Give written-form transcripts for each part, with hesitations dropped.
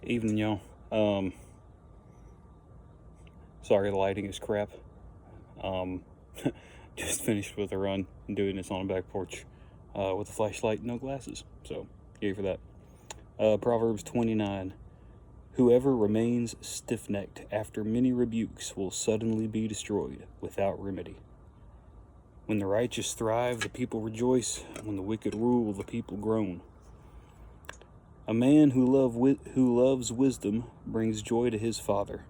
Evening, y'all. Sorry the lighting is crap. Um, just finished with a run, doing this on a back porch with a flashlight, no glasses. So, yay for that. Proverbs 29. Whoever remains stiff-necked after many rebukes will suddenly be destroyed without remedy. When the righteous thrive, the people rejoice. When the wicked rule, the people groan. A man who loves wisdom brings joy to his father,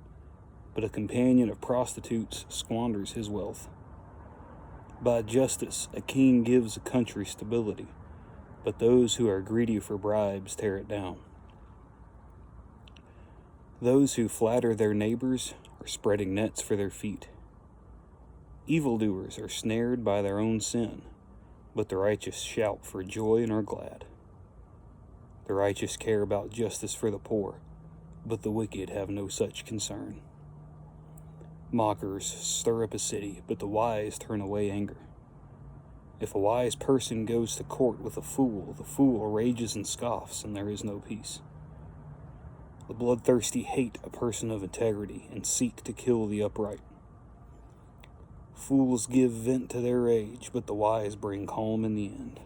but a companion of prostitutes squanders his wealth. By justice, a king gives a country stability, but those who are greedy for bribes tear it down. Those who flatter their neighbors are spreading nets for their feet. Evildoers are snared by their own sin, but the righteous shout for joy and are glad. The righteous care about justice for the poor, but the wicked have no such concern. Mockers stir up a city, but the wise turn away anger. If a wise person goes to court with a fool, the fool rages and scoffs, and there is no peace. The bloodthirsty hate a person of integrity and seek to kill the upright. Fools give vent to their rage, but the wise bring calm in the end.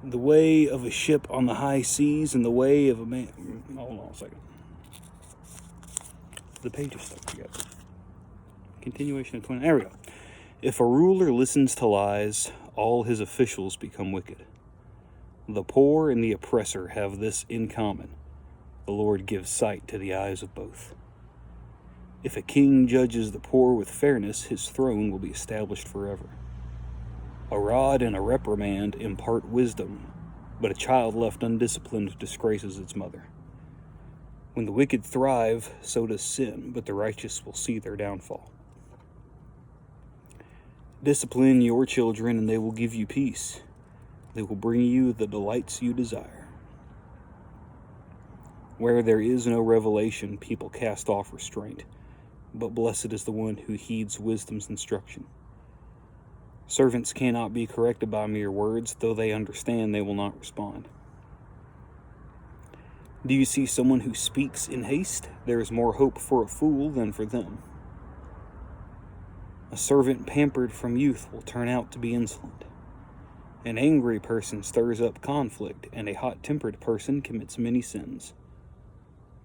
The way of a ship on the high seas and the way of a man... Hold on a second. The page is stuck together. Continuation of 20. There we go. If a ruler listens to lies, all his officials become wicked. The poor and the oppressor have this in common. The Lord gives sight to the eyes of both. If a king judges the poor with fairness, his throne will be established forever. A rod and a reprimand impart wisdom, but a child left undisciplined disgraces its mother. When the wicked thrive, so does sin, but the righteous will see their downfall. Discipline your children, and they will give you peace. They will bring you the delights you desire. Where there is no revelation, people cast off restraint, but blessed is the one who heeds wisdom's instruction. Servants cannot be corrected by mere words, though they understand they will not respond. Do you see someone who speaks in haste? There is more hope for a fool than for them. A servant pampered from youth will turn out to be insolent. An angry person stirs up conflict, and a hot-tempered person commits many sins.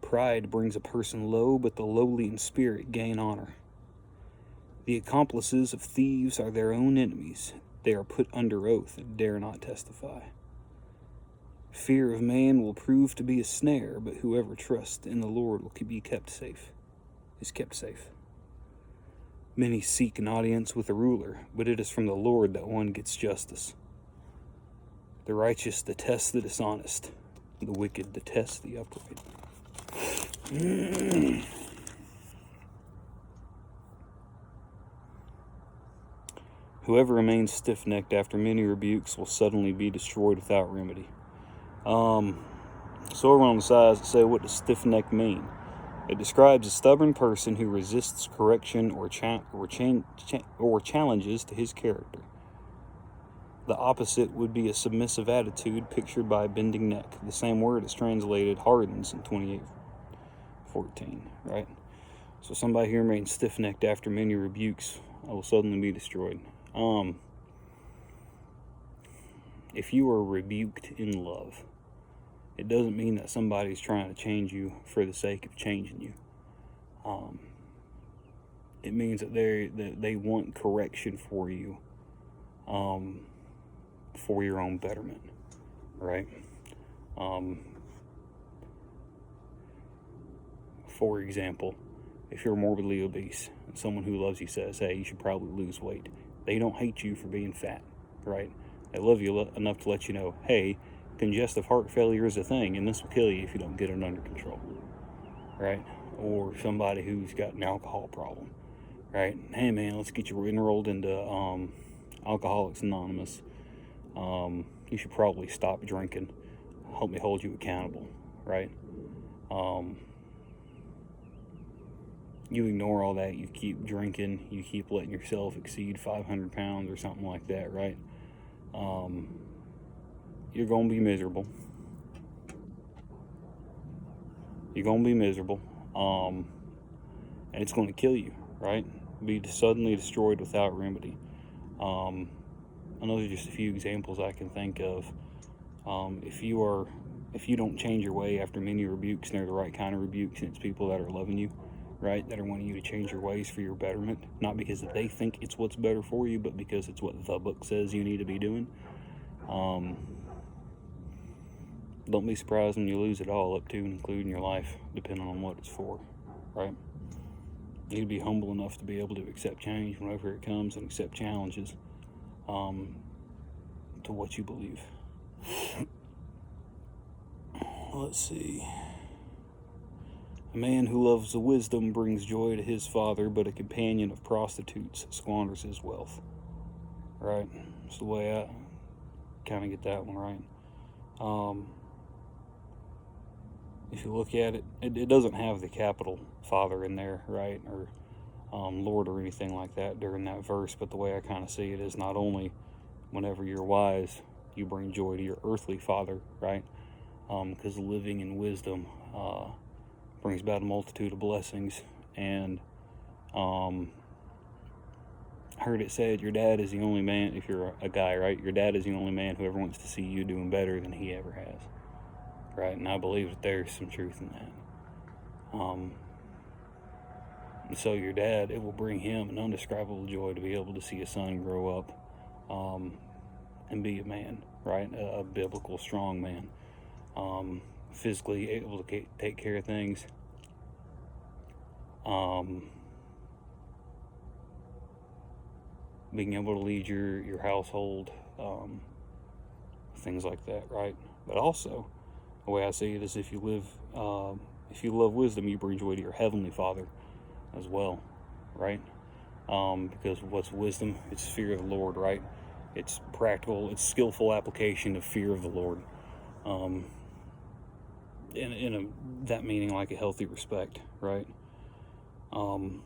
Pride brings a person low, but the lowly in spirit gain honor. The accomplices of thieves are their own enemies. They are put under oath and dare not testify. Fear of man will prove to be a snare, but whoever trusts in the Lord will be kept safe. Many seek an audience with a ruler, but it is from the Lord that one gets justice. The righteous detest the dishonest, the wicked detest the upright. Whoever remains stiff-necked after many rebukes will suddenly be destroyed without remedy. So over on the sides, say, what does stiff-necked mean? It describes a stubborn person who resists correction or challenges to his character. The opposite would be a submissive attitude pictured by a bending neck. The same word is translated hardens in 28:14, right? So somebody here remains stiff-necked after many rebukes will suddenly be destroyed. If you are rebuked in love, it doesn't mean that somebody's trying to change you for the sake of changing you. It means that they want correction for you, for your own betterment, right? For example, if you're morbidly obese and someone who loves you says, hey, you should probably lose weight, they don't hate you for being fat, right? They love you enough to let you know, hey, congestive heart failure is a thing, and this will kill you if you don't get it under control, right? Or somebody who's got an alcohol problem, right? Hey, man, let's get you enrolled into Alcoholics Anonymous. You should probably stop drinking. Help me hold you accountable, right? You ignore all that. You keep drinking. You keep letting yourself exceed 500 pounds or something like that, right? you're going to be miserable. You're going to be miserable. And it's going to kill you, right? Be suddenly destroyed without remedy. And those are just a few examples I can think of. If you don't change your way after many rebukes, and they're the right kind of rebukes, and it's people that are loving you, right, that are wanting you to change your ways for your betterment, not because they think it's what's better for you, but because it's what the book says you need to be doing. Don't be surprised when you lose it all, up to and including your life, depending on what it's for, right? You need to be humble enough to be able to accept change whenever it comes, and accept challenges to what you believe. Let's see. A man who loves wisdom brings joy to his father, but a companion of prostitutes squanders his wealth. Right? That's the way I kind of get that one right. If you look at it, it doesn't have the capital Father in there, right? Or Lord or anything like that during that verse, but the way I kind of see it is not only whenever you're wise, you bring joy to your earthly father, right? Because living in wisdom brings about a multitude of blessings. And I heard it said your dad is the only man, if you're a guy, right? Your dad is the only man who ever wants to see you doing better than he ever has, right? And I believe that there's some truth in that. And so your dad, it will bring him an undescribable joy to be able to see a son grow up and be a man, right? A biblical, strong man. Physically able to take care of things. Being able to lead your household, things like that, right? But also, the way I see it is if you love wisdom, you bring joy to your heavenly Father as well, right? Because what's wisdom? It's fear of the Lord, right? It's practical, it's skillful application of fear of the Lord. In that meaning, like a healthy respect, right? So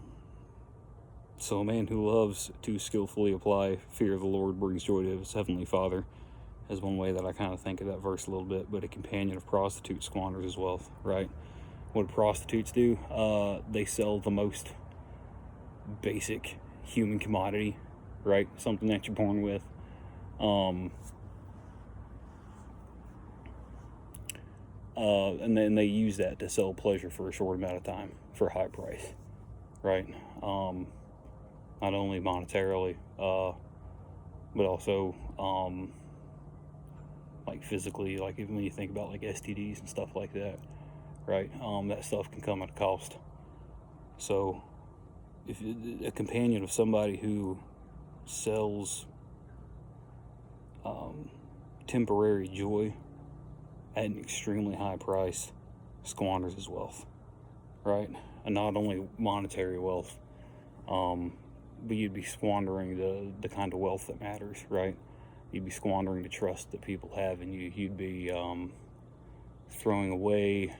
a man who loves to skillfully apply fear of the Lord brings joy to his heavenly Father, is one way that I kind of think of that verse a little bit. But a companion of prostitutes squanders his wealth, right? What do prostitutes do? They sell the most basic human commodity, right? Something that you're born with. And then they use that to sell pleasure for a short amount of time for a high price, right? Not only monetarily, but also like physically, like even when you think about like STDs and stuff like that, right? That stuff can come at a cost. So if a companion of somebody who sells temporary joy at an extremely high price squanders his wealth, right? And not only monetary wealth, but you'd be squandering the kind of wealth that matters, right? You'd be squandering the trust that people have in you. You'd be throwing away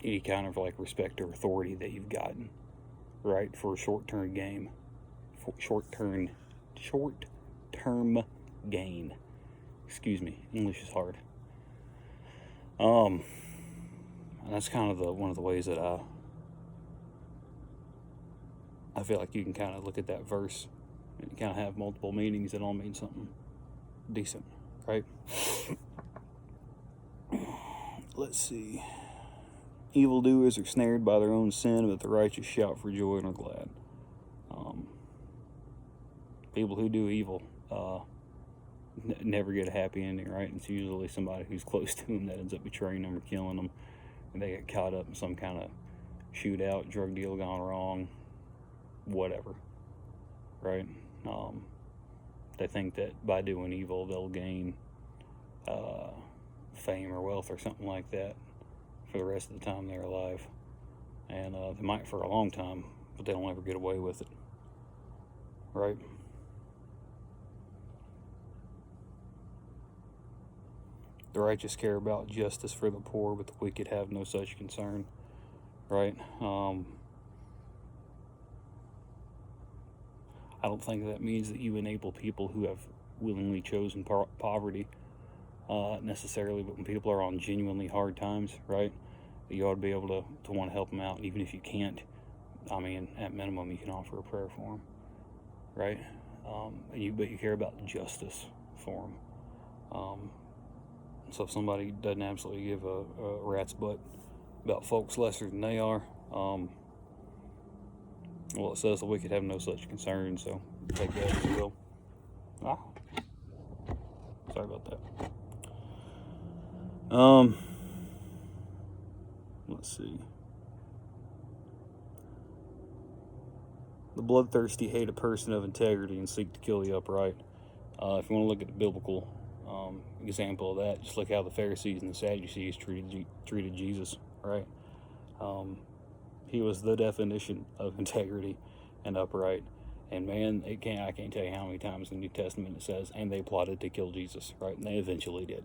any kind of like respect or authority that you've gotten, right? For a short-term game, short-term gain. Excuse me, English is hard. And that's kind of one of the ways that I feel like you can kind of look at that verse and kind of have multiple meanings that all mean something decent, right? Let's see. Evildoers are snared by their own sin, but the righteous shout for joy and are glad. People who do evil never get a happy ending, right? It's usually somebody who's close to them that ends up betraying them or killing them, and they get caught up in some kind of shootout, drug deal gone wrong, whatever, right? They think that by doing evil they'll gain fame or wealth or something like that for the rest of the time they're alive, and they might for a long time, but they don't ever get away with it, right? The righteous care about justice for the poor, but the wicked have no such concern, right? don't think that means that you enable people who have willingly chosen poverty necessarily, but when people are on genuinely hard times, right, you ought to be able to want to help them out. And even if you can't, I mean, at minimum, you can offer a prayer for them, right? But you care about justice for them. So if somebody doesn't absolutely give a rat's butt about folks lesser than they are, well, it says the wicked have no such concern, so take that as you will. Sorry about that. Let's see. The bloodthirsty hate a person of integrity and seek to kill the upright. If you want to look at the biblical example of that, just look how the Pharisees and the Sadducees treated Jesus, right? He was the definition of integrity and upright. And man, I can't tell you how many times in the New Testament it says, and they plotted to kill Jesus, right? And they eventually did.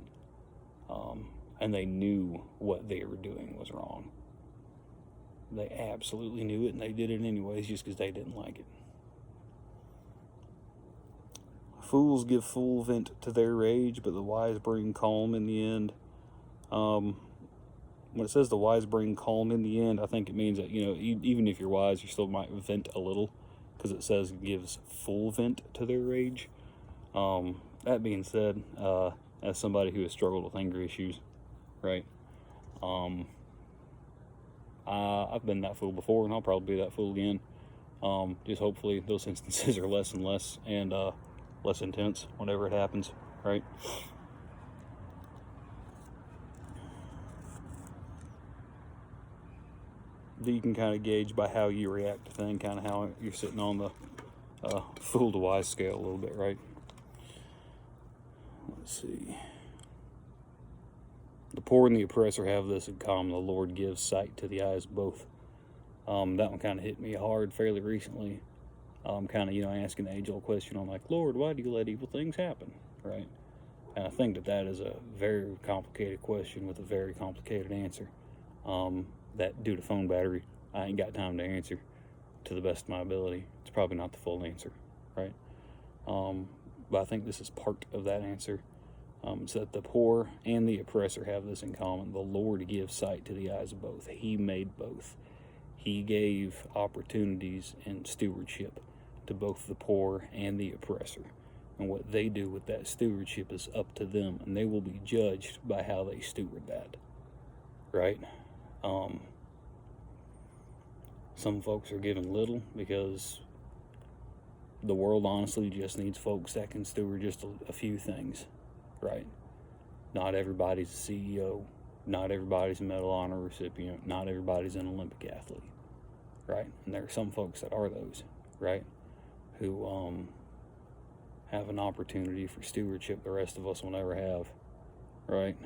And they knew what they were doing was wrong. They absolutely knew it, and they did it anyways just because they didn't like it. Fools give full vent to their rage, but the wise bring calm in the end. When it says the wise bring calm in the end, I think it means that, even if you're wise, you still might vent a little, because it says it gives full vent to their rage. That being said, as somebody who has struggled with anger issues, right, I've been that fool before, and I'll probably be that fool again. Just hopefully those instances are less and less, and less intense whenever it happens, right? You can kind of gauge by how you react to things, kind of how you're sitting on the fool to wise scale a little bit, right? Let's see. The poor and the oppressor have this in common: the Lord gives sight to the eyes of both. That one kind of hit me hard fairly recently. Kind of, asking the age-old question. I'm like, Lord, why do you let evil things happen, right? And I think that is a very complicated question with a very complicated answer. That due to phone battery, I ain't got time to answer to the best of my ability. It's probably not the full answer, right? But I think this is part of that answer. It's that the poor and the oppressor have this in common: the Lord gives sight to the eyes of both. He made both. He gave opportunities and stewardship to both the poor and the oppressor. And what they do with that stewardship is up to them, and they will be judged by how they steward that, right? Some folks are given little because the world honestly just needs folks that can steward just a few things, right? Not everybody's a CEO. Not everybody's a Medal of Honor recipient. Not everybody's an Olympic athlete, right? And there are some folks that are those, right? Who have an opportunity for stewardship the rest of us will never have, right?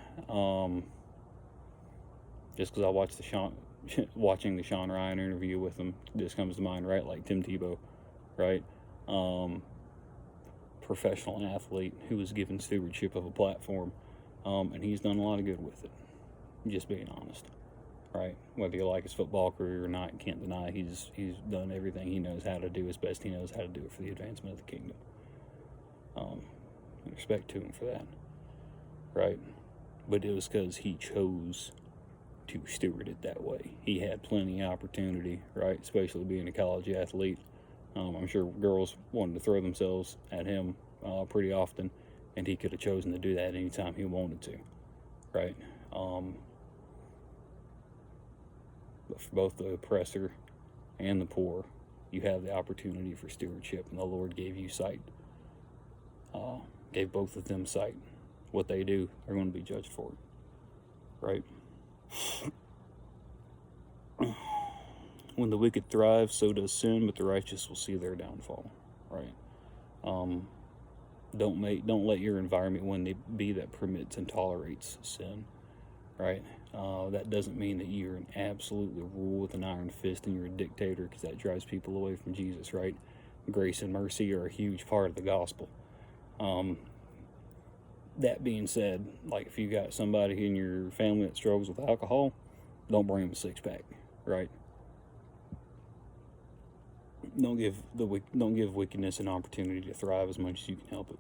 Just because I watched watching the Sean Ryan interview with him just comes to mind, right? Like Tim Tebow, right? Professional athlete who was given stewardship of a platform, and he's done a lot of good with it. Just being honest, right? Whether you like his football career or not, you can't deny he's done everything he knows how to do as best he knows how to do it for the advancement of the kingdom. Respect to him for that, right? But it was because he chose to steward it that way. He had plenty of opportunity, right? Especially being a college athlete. I'm sure girls wanted to throw themselves at him pretty often, and he could have chosen to do that anytime he wanted to, right? But for both the oppressor and the poor, you have the opportunity for stewardship, and the Lord gave you sight. Gave both of them sight. What they do, they're going to be judged for it, right? When the wicked thrive, so does sin, but the righteous will see their downfall, right? Don't let your environment be that permits and tolerates sin, right? That doesn't mean that you're an absolutely rule with an iron fist and you're a dictator, because that drives people away from Jesus, right? Grace and mercy are a huge part of the gospel. That being said, like if you got somebody in your family that struggles with alcohol, don't bring them a six-pack, right? don't give wickedness an opportunity to thrive as much as you can help it.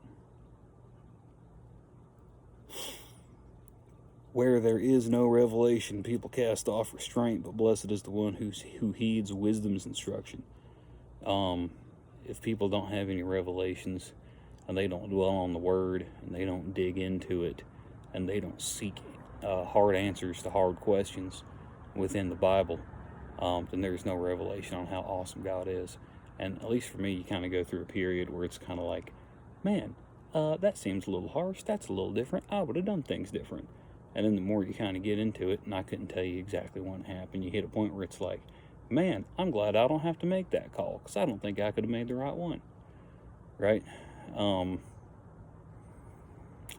Where there is no revelation, people cast off restraint, but blessed is the one who heeds wisdom's instruction. If people don't have any revelations, and they don't dwell on the word, and they don't dig into it, and they don't seek hard answers to hard questions within the Bible, then there's no revelation on how awesome God is. And at least for me, you kind of go through a period where it's kind of like, man, that seems a little harsh, that's a little different, I would have done things different. And then the more you kind of get into it, and I couldn't tell you exactly what happened, you hit a point where it's like, man, I'm glad I don't have to make that call, because I don't think I could have made the right one, right? And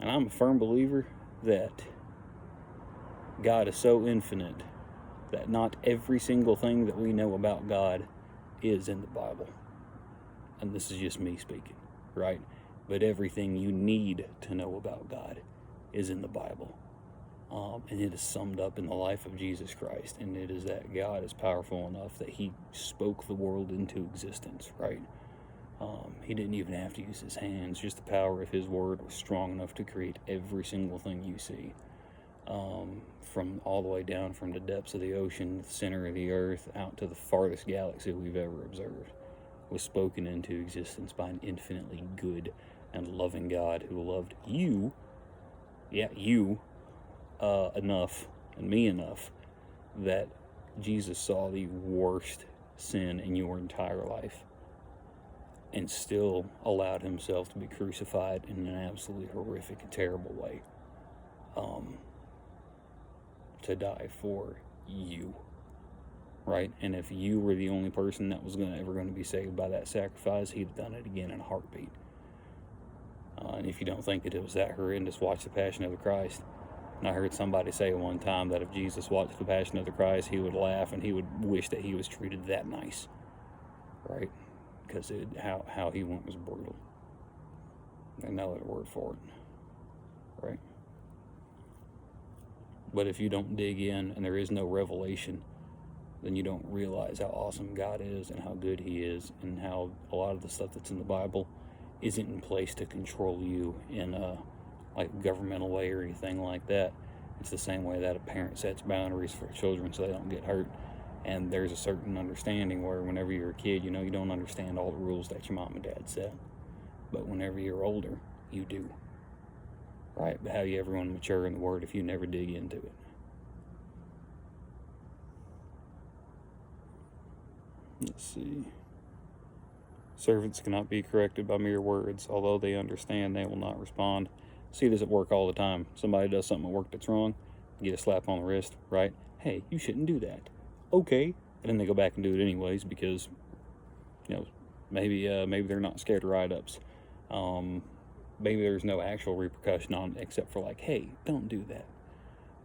I'm a firm believer that God is so infinite that not every single thing that we know about God is in the Bible. And this is just me speaking, right? But everything you need to know about God is in the Bible. And it is summed up in the life of Jesus Christ. And it is that God is powerful enough that he spoke the world into existence, right? He didn't even have to use his hands. Just the power of his word was strong enough to create every single thing you see. From all the way down from the depths of the ocean, the center of the earth, out to the farthest galaxy we've ever observed, was spoken into existence by an infinitely good and loving God who loved you, enough, and me enough, that Jesus saw the worst sin in your entire life and still allowed himself to be crucified in an absolutely horrific and terrible way, to die for you, right? And if you were the only person that was ever going to be saved by that sacrifice, he'd have done it again in a heartbeat. And if you don't think that it was that horrendous, watch The Passion of the Christ. And I heard somebody say one time that if Jesus watched The Passion of the Christ, he would laugh and he would wish that he was treated that nice, right? Because how he went was brutal. There's no other word for it, right? But if you don't dig in and there is no revelation, then you don't realize how awesome God is and how good he is, and how a lot of the stuff that's in the Bible isn't in place to control you in a governmental way or anything like that. It's the same way that a parent sets boundaries for children so they don't get hurt. And there's a certain understanding where whenever you're a kid, you don't understand all the rules that your mom and dad set. But whenever you're older, you do. Right? But how you ever want to mature in the word if you never dig into it? Let's see. Servants cannot be corrected by mere words. Although they understand, they will not respond. See this at work all the time. Somebody does something at work that's wrong, you get a slap on the wrist, right? Hey, you shouldn't do that. Okay. And then they go back and do it anyways because, maybe they're not scared of write-ups. Maybe there's no actual repercussion on it except for hey, don't do that,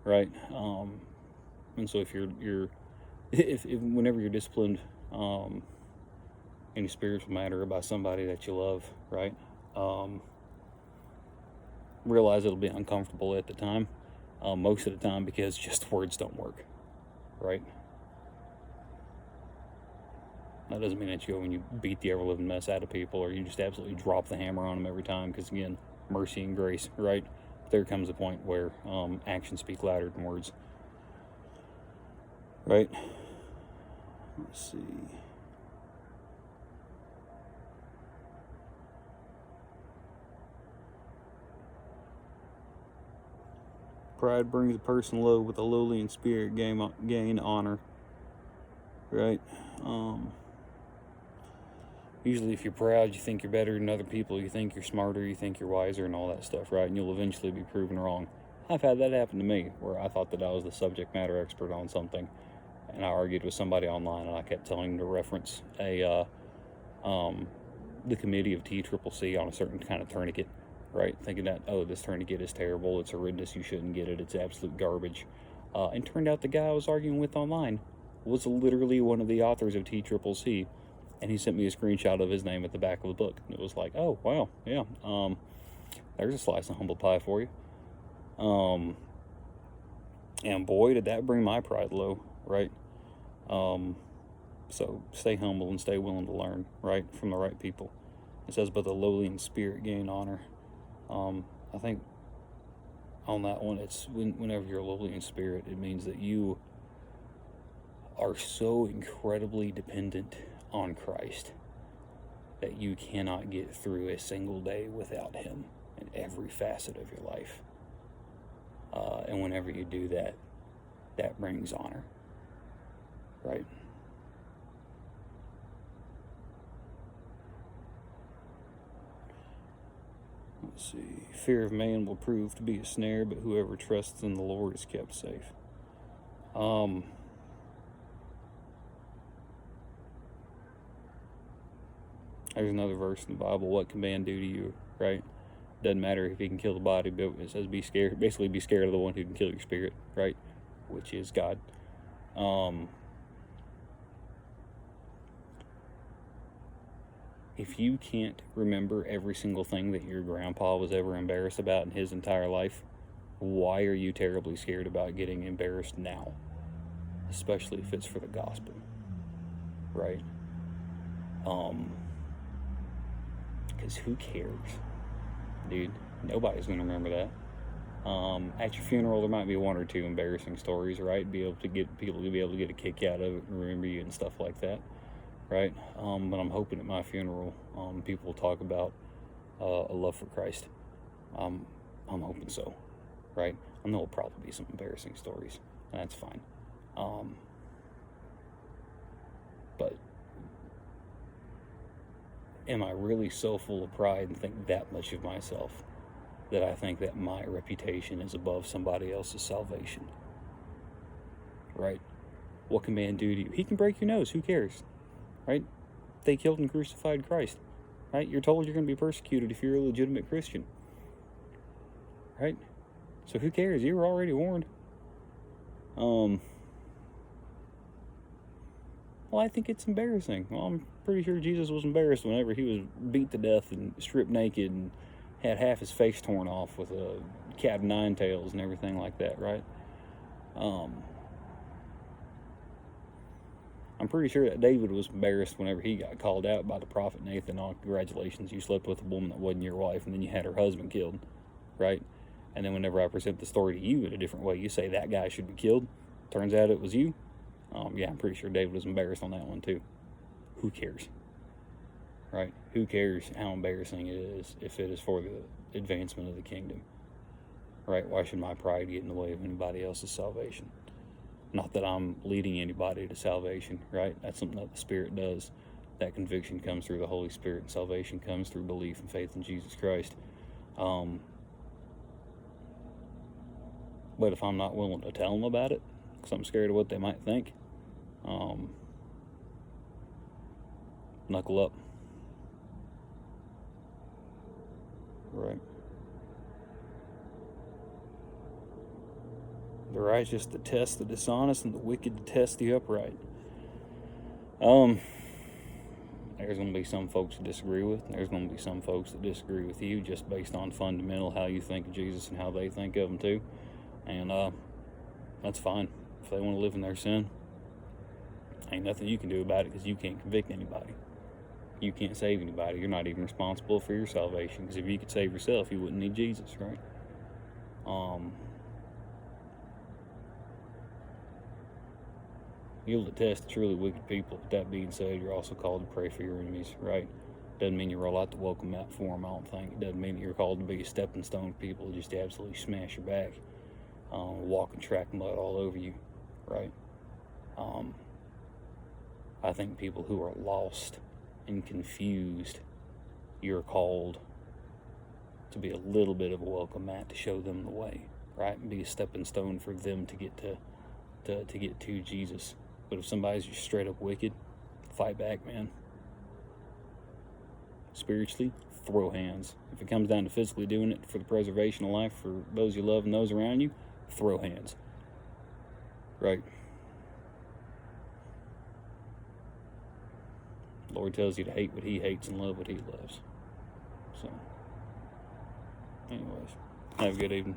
right? And so if whenever you're disciplined in a spiritual matter by somebody that you love, right? Realize it'll be uncomfortable at the time, most of the time, because just words don't work, right? That doesn't mean that you go and you beat the ever-living mess out of people, or you just absolutely drop the hammer on them every time, because again, mercy and grace, right? There comes a point where actions speak louder than words, right? Let's see. Pride brings a person low, but the lowly in spirit gain honor, right? Usually if you're proud, you think you're better than other people, you think you're smarter, you think you're wiser and all that stuff, right? And you'll eventually be proven wrong. I've had that happen to me, where I thought that I was the subject matter expert on something, and I argued with somebody online, and I kept telling them to reference the committee of TCCC on a certain kind of tourniquet, right? Thinking that, oh, this tourniquet is terrible, it's horrendous, you shouldn't get it, it's absolute garbage. And turned out the guy I was arguing with online was literally one of the authors of TCCC, and he sent me a screenshot of his name at the back of the book. And it was like, oh, wow, yeah, there's a slice of humble pie for you. And boy, did that bring my pride low, right? So stay humble and stay willing to learn, right, from the right people. It says, but the lowly in spirit gain honor. I think on that one, it's whenever you're lowly in spirit, it means that you are so incredibly dependent on Christ that you cannot get through a single day without Him in every facet of your life. And whenever you do that, that brings honor, right? Let's see. Fear of man will prove to be a snare, but whoever trusts in the Lord is kept safe. There's another verse in the Bible. What can man do to you, right? Doesn't matter if he can kill the body, but it says be scared. Basically, be scared of the one who can kill your spirit, right? Which is God. If you can't remember every single thing that your grandpa was ever embarrassed about in his entire life, why are you terribly scared about getting embarrassed now? Especially if it's for the gospel, right? Because who cares? Dude, nobody's going to remember that. At your funeral, there might be one or two embarrassing stories, right? People to get a kick out of it and remember you and stuff like that, right? But I'm hoping at my funeral, people will talk about a love for Christ. I'm hoping so, right? I know there'll probably be some embarrassing stories, and that's fine. But am I really so full of pride and think that much of myself that I think that my reputation is above somebody else's salvation? Right? What can man do to you? He can break your nose. Who cares? Right? They killed and crucified Christ. Right? You're told you're going to be persecuted if you're a legitimate Christian. Right? So who cares? You were already warned. Well, I think it's embarrassing. Well, I'm pretty sure Jesus was embarrassed whenever he was beat to death and stripped naked and had half his face torn off with a cat of nine tails and everything like that, right? I'm pretty sure that David was embarrassed whenever he got called out by the prophet Nathan. Oh, congratulations, you slept with a woman that wasn't your wife, and then you had her husband killed, right? And then whenever I present the story to you in a different way, you say that guy should be killed. Turns out it was you. Yeah, I'm pretty sure David was embarrassed on that one too. Who cares? Right? Who cares how embarrassing it is if it is for the advancement of the kingdom? Right? Why should my pride get in the way of anybody else's salvation? Not that I'm leading anybody to salvation, right? That's something that the Spirit does. That conviction comes through the Holy Spirit, and salvation comes through belief and faith in Jesus Christ. But if I'm not willing to tell them about it, because I'm scared of what they might think, knuckle up. Right. The righteous detest the dishonest, and the wicked detest the upright. There's going to be some folks that disagree with. There's going to be some folks that disagree with you just based on fundamental how you think of Jesus and how they think of him too. And that's fine. If they want to live in their sin, ain't nothing you can do about it, because you can't convict anybody. You can't save anybody. You're not even responsible for your salvation, because if you could save yourself, you wouldn't need Jesus, right? You'll detest truly wicked people. But that being said, you're also called to pray for your enemies, right? Doesn't mean you roll out the welcome mat for them, I don't think. It doesn't mean that you're called to be a stepping stone for people who just absolutely smash your back, walk and track mud all over you, right? I think people who are lost and confused, you're called to be a little bit of a welcome mat to show them the way, right? And be a stepping stone for them to get to get to Jesus. But if somebody's just straight up wicked, fight back, man. Spiritually, throw hands. If it comes down to physically doing it for the preservation of life for those you love and those around you, throw hands. Right? The Lord tells you to hate what he hates and love what he loves. So, anyways, have a good evening.